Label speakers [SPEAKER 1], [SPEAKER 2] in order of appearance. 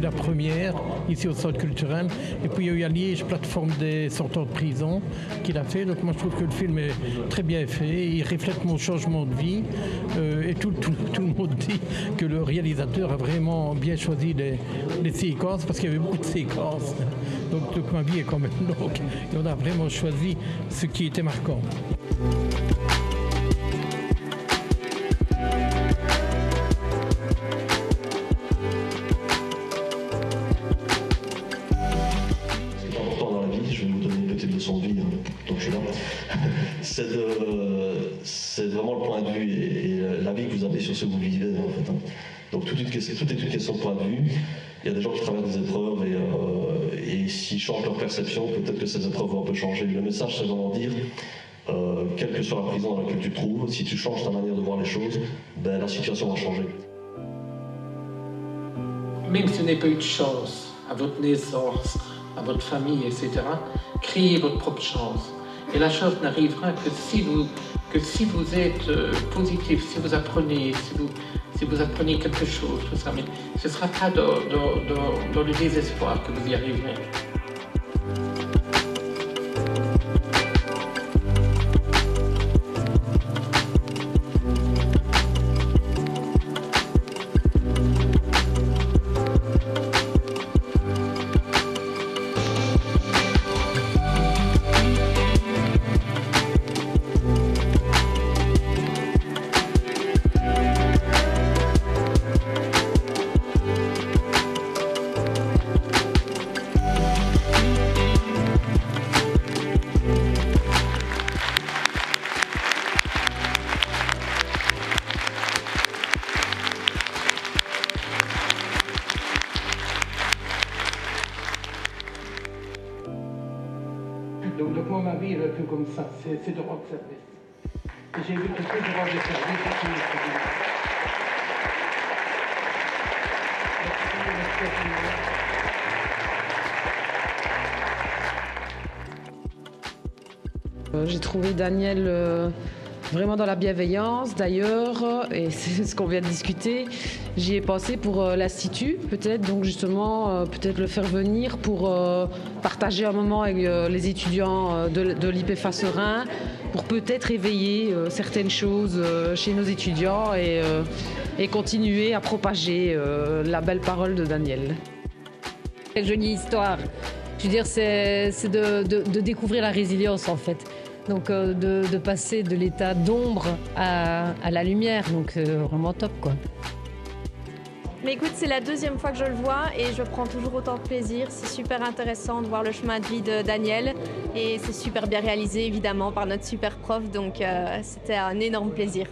[SPEAKER 1] la première, ici au centre culturel. Et puis il y a eu à Liège, plateforme des sortants de prison, qu'il a fait. Donc moi je trouve que le film est très bien fait. Il reflète mon changement de vie. Et tout le monde dit que le réalisateur a vraiment bien choisi les séquences, parce qu'il y avait beaucoup de séquences. Donc ma vie est quand même longue. Et on a vraiment choisi ce qui était marquant.
[SPEAKER 2] Je vais vous donner une petite leçon de vie, donc je suis là. C'est vraiment le point de vue et la vie que vous avez sur ce que vous vivez, en fait. Donc tout est une question de point de vue. Il y a des gens qui traversent des épreuves et s'ils changent leur perception, peut-être que ces épreuves vont un peu changer. Le message, c'est vraiment dire, quelle que soit la prison dans laquelle tu te trouves, si tu changes ta manière de voir les choses, ben, la situation va changer.
[SPEAKER 3] Même si vous n'avez pas eu de chance à votre naissance, à votre famille, etc., créez votre propre chance. Et la chance n'arrivera que si vous êtes positif, si vous apprenez, si vous apprenez quelque chose, tout ça. Mais ce ne sera pas dans le désespoir que vous y arriverez. Donc moi, ma vie est un peu comme ça, c'est de rendre service. Et j'ai vu que plus de rendre service,
[SPEAKER 4] J'ai trouvé Daniel vraiment dans la bienveillance d'ailleurs, et c'est ce qu'on vient de discuter. J'y ai pensé pour l'Institut, peut-être, donc justement, peut-être le faire venir pour partager un moment avec les étudiants de l'IPFA Serein, pour peut-être éveiller certaines choses chez nos étudiants et continuer à propager la belle parole de Daniel.
[SPEAKER 5] Quelle jolie histoire. Je veux dire, c'est de découvrir la résilience en fait. Donc de passer de l'état d'ombre à la lumière, donc vraiment top quoi.
[SPEAKER 6] Mais écoute, c'est la deuxième fois que je le vois et je prends toujours autant de plaisir. C'est super intéressant de voir le chemin de vie de Daniel et c'est super bien réalisé évidemment par notre super prof, donc c'était un énorme plaisir.